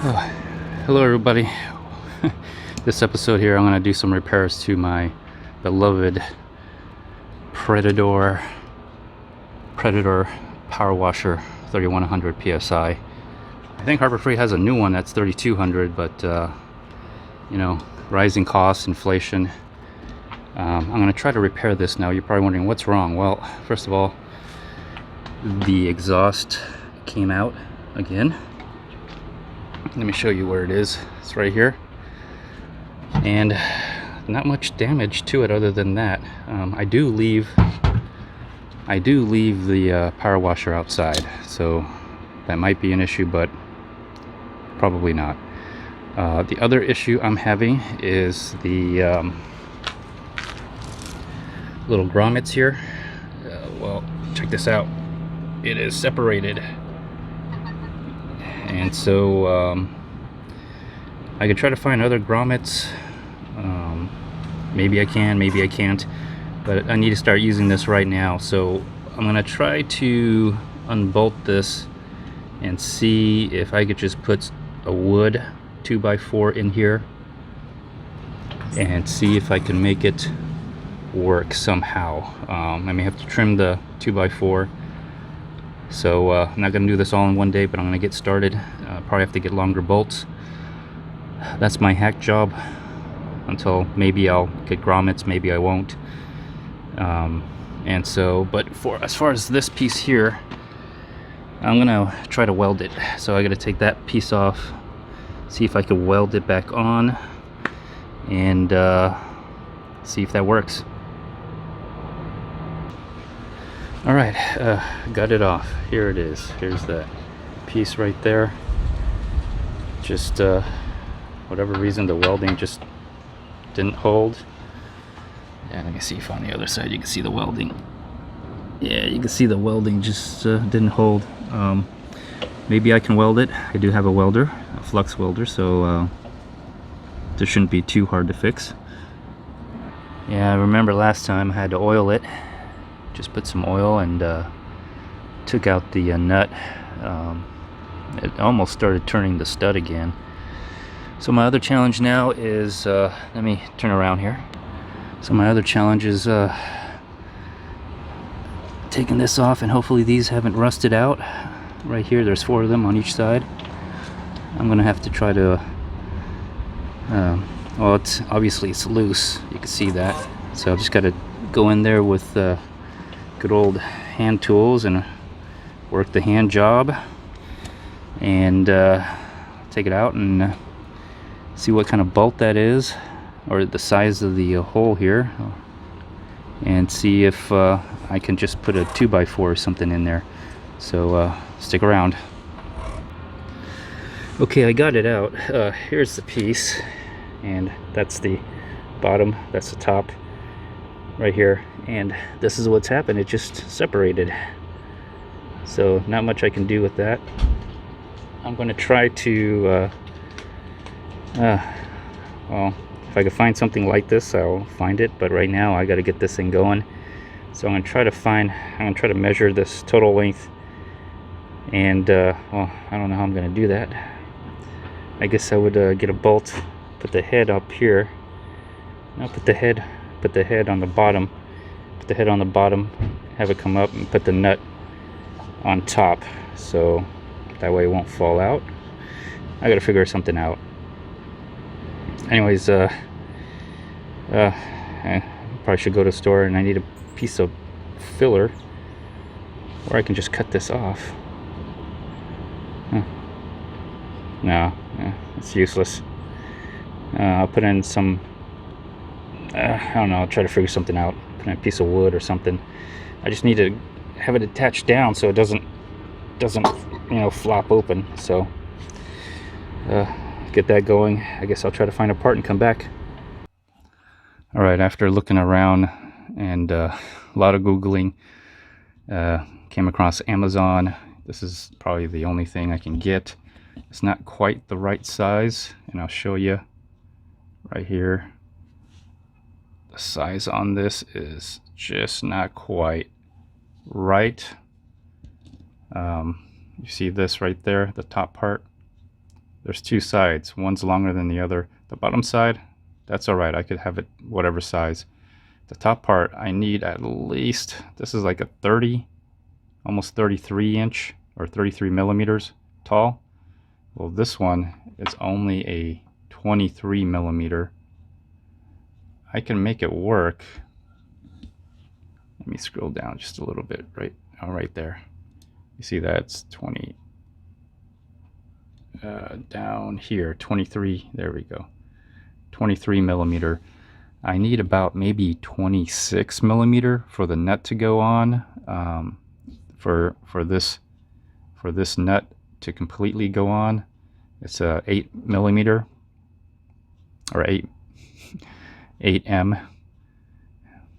Oh, hello everybody. This episode here I'm going to do some repairs to my beloved Predator power washer 3100 PSI. I think Harbor Freight has a new one that's 3200, but you know, rising costs, inflation. I'm going to try to repair this now. You're probably wondering what's wrong. Well, first of all, the exhaust came out again. Let me show you where it is. It's right here, and not much damage to it other than that. I do leave the power washer outside, so that might be an issue, but probably not. The other issue I'm having is the little grommets here. Well, check this out. It is separated. And so I could try to find other grommets. Maybe I can, maybe I can't, but I need to start using this right now. So I'm gonna try to unbolt this and see if I could just put a wood 2x4 in here and see if I can make it work somehow. I may have to trim the 2x4. So I'm not going to do this all in one day, but I'm going to get started. Probably have to get longer bolts. That's my hack job until maybe I'll get grommets, maybe I won't. And so, but as far as this piece here, I'm going to try to weld it. So I got to take that piece off, see if I can weld it back on, and see if that works. All right, got it off. Here it is. Here's that piece right there. Just whatever reason, the welding just didn't hold. And let me see if on the other side you can see the welding. Yeah, you can see the welding just didn't hold. Maybe I can weld it. I do have a welder, a flux welder, so this shouldn't be too hard to fix. Yeah, I remember last time I had to oil it. Just put some oil and took out the nut. It almost started turning the stud again. So my other challenge now is, let me turn around here. So my other challenge is taking this off, and hopefully these haven't rusted out. Right here, there's 4 of them on each side. I'm gonna have to try to, well, it's loose. You can see that. So I just gotta go in there with good old hand tools and work the hand job and take it out and see what kind of bolt that is, or the size of the hole here, and see if I can just put a 2x4 or something in there. So stick around. Okay, I got it out. Here's the piece, and that's the bottom, that's the top right here, and this is what's happened. It just separated, so not much I can do with that. I'm going to try to well, if I can find something like this, I'll find it, but right now I got to get this thing going. So I'm going to try to measure this total length, and well, I don't know how I'm going to do that. I guess I would get a bolt, put the head up here. I'll put the head on the bottom, have it come up, and put the nut on top, so that way it won't fall out. I gotta figure something out. Anyways, I probably should go to the store, and I need a piece of filler, or I can just cut this off. No, it's useless. I'll put in some, I don't know, I'll try to figure something out. Put in a piece of wood or something. I just need to have it attached down so it doesn't you know, flop open. So get that going. I guess I'll try to find a part and come back. All right, after looking around and a lot of Googling, came across Amazon. This is probably the only thing I can get. It's not quite the right size, and I'll show you right here. The size on this is just not quite right. You see this right there, the top part? there's two sides. One's longer than the other. The bottom side, that's all right. I could have it whatever size. The top part, I need at least, this is like a 30, almost 33 inch or 33 millimeters tall. Well, this one is only a 23 millimeter. I can make it work. Let me scroll down just a little bit, right there. You see that's 20, down here, 23, there we go. 23 millimeter. I need about maybe 26 millimeter for the nut to go on, for this nut to completely go on. It's a 8 millimeter or 8M,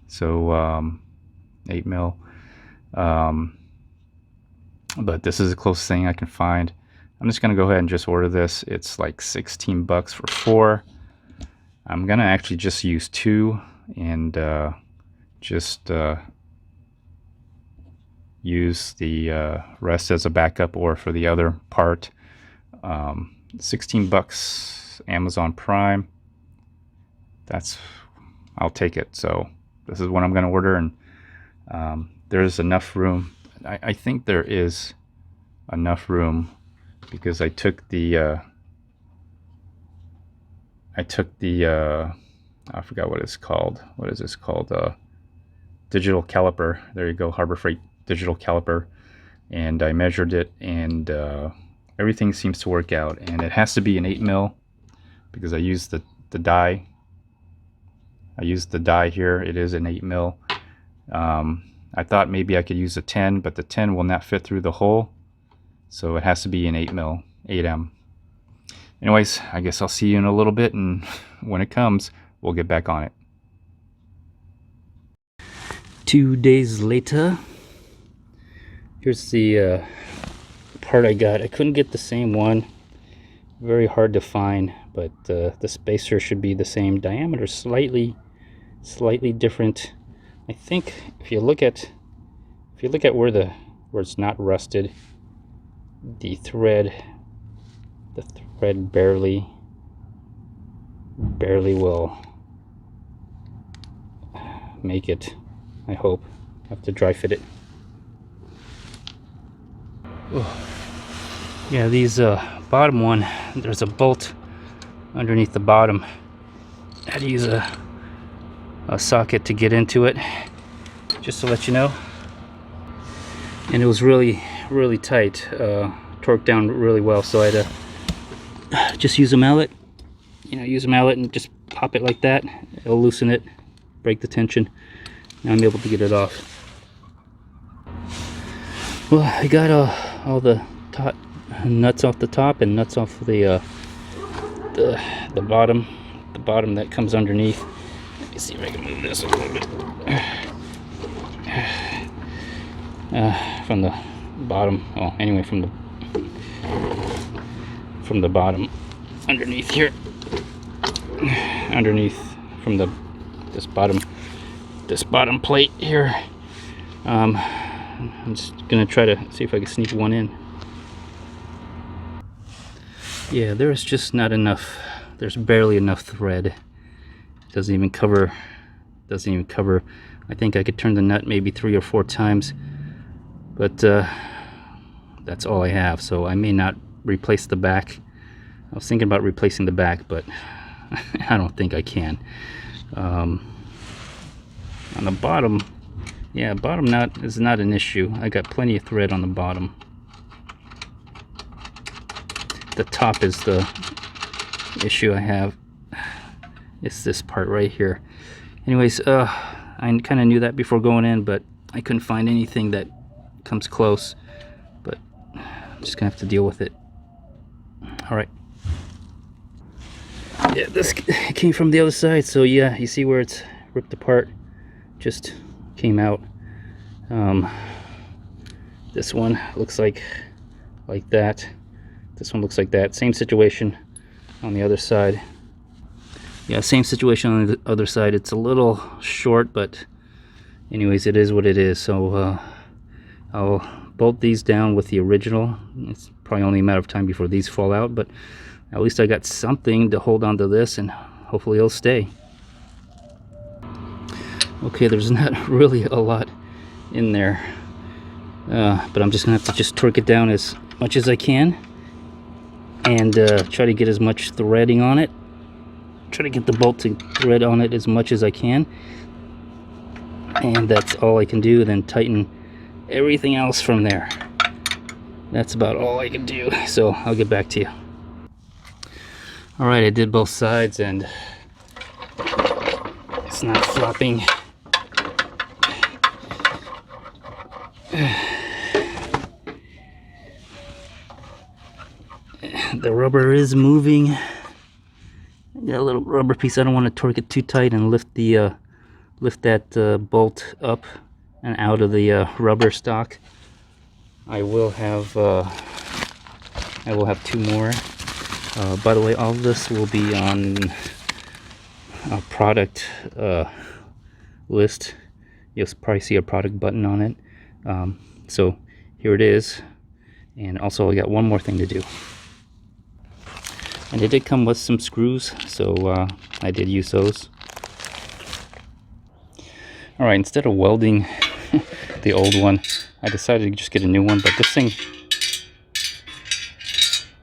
so 8 mil. But this is the closest thing I can find. I'm just gonna go ahead and just order this. It's like 16 bucks for 4. I'm gonna actually just use 2 and just use the rest as a backup or for the other part. 16 bucks Amazon Prime. I'll take it. So this is what I'm gonna order, and there's enough room. I think there is enough room because I took the I forgot what it's called. What is this called? Digital caliper. There you go, Harbor Freight digital caliper. And I measured it, and everything seems to work out. And it has to be an 8 mil because I used the die. I used the die here. It is an 8 mil. I thought maybe I could use a 10, but the 10 will not fit through the hole. So it has to be an 8 mil, 8M. Anyways, I guess I'll see you in a little bit, and when it comes, we'll get back on it. 2 days later, here's the part I got. I couldn't get the same one. Very hard to find, but the spacer should be the same. Diameter slightly different. I think if you look at where it's not rusted, the thread barely will make it. I hope. I have to dry fit it. Oh. Yeah, these bottom one, there's a bolt underneath the bottom. I had to use a socket to get into it, just to let you know. And it was really tight, torqued down really well, so I had to just use a mallet. Use a mallet and just pop it like that. It'll loosen it, break the tension. Now I'm able to get it off. Well, I got all the nuts off the top and nuts off the bottom that comes underneath. Let me see if I can move this a little bit. From the bottom. Oh, anyway, from the bottom underneath here. Underneath from this bottom plate here. I'm just gonna try to see if I can sneak one in. Yeah, there's just not enough. There's barely enough thread. Doesn't even cover. I think I could turn the nut maybe 3 or 4 times, but that's all I have. So I may not replace the back. I was thinking about replacing the back, but I don't think I can. On the bottom, yeah, bottom nut is not an issue. I got plenty of thread on the bottom. The top is the issue I have. It's this part right here. Anyways, I kind of knew that before going in, but I couldn't find anything that comes close. But I'm just gonna have to deal with it. All right. Yeah, this came from the other side, so yeah, you see where it's ripped apart. Just came out. This one looks like that. This one looks like that. Same situation on the other side. Yeah, same situation on the other side. It's a little short, but anyways, it is what it is. So I'll bolt these down with the original. It's probably only a matter of time before these fall out, but At least I got something to hold on to this, and hopefully it'll stay. Okay, there's not really a lot in there, but I'm just gonna have to just torque it down as much as I can, and try to get as much threading on it. Try to get the bolt to thread on it as much as I can, and that's all I can do. And then tighten everything else from there. That's about all I can do, so I'll get back to you. All right, I did both sides, and it's not flopping. The rubber is moving. I got a little rubber piece. I don't want to torque it too tight and lift that bolt up and out of the rubber stock. I will have two more. By the way, all of this will be on a product list. You'll probably see a product button on it. So here it is. And also I got one more thing to do. And it did come with some screws, so I did use those. Alright, instead of welding the old one, I decided to just get a new one, but this thing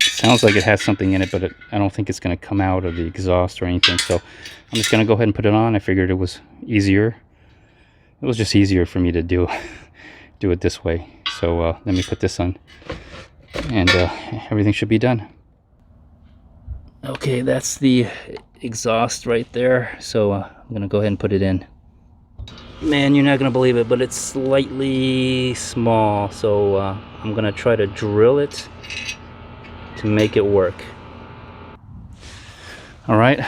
sounds like it has something in it, but I don't think it's going to come out of the exhaust or anything, so I'm just going to go ahead and put it on. I figured it was easier. It was just easier for me to do it this way. So let me put this on, and everything should be done. Okay, that's the exhaust right there, so I'm gonna go ahead and put it in. Man, you're not gonna believe it, but it's slightly small, so I'm gonna try to drill it to make it work. All right,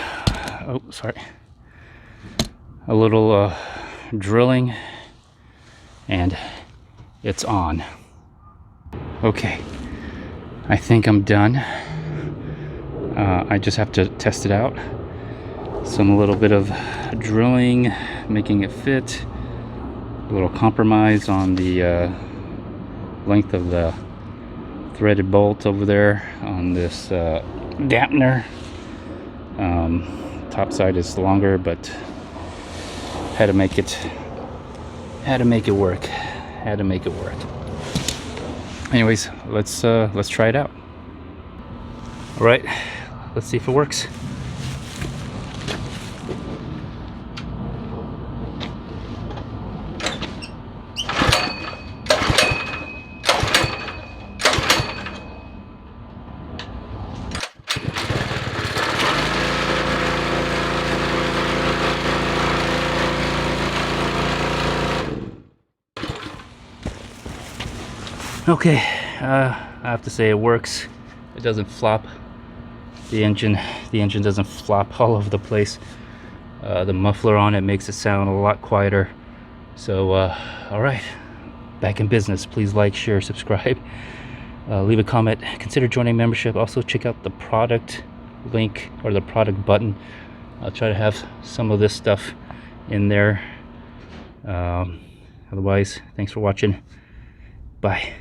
oh sorry, a little drilling, and it's on. Okay, I think I'm done. I just have to test it out. Some little bit of drilling, making it fit. A little compromise on the length of the threaded bolt over there on this dampener. Top side is longer, but had to make it work. Had to make it work. Anyways, let's try it out. All right, let's see if it works. Okay, I have to say it works. It doesn't flop. The engine doesn't flop all over the place. The muffler on it makes it sound a lot quieter. So, all right, back in business. Please like, share, subscribe, leave a comment, consider joining membership. Also, check out the product link or the product button. I'll try to have some of this stuff in there. Otherwise, thanks for watching. Bye.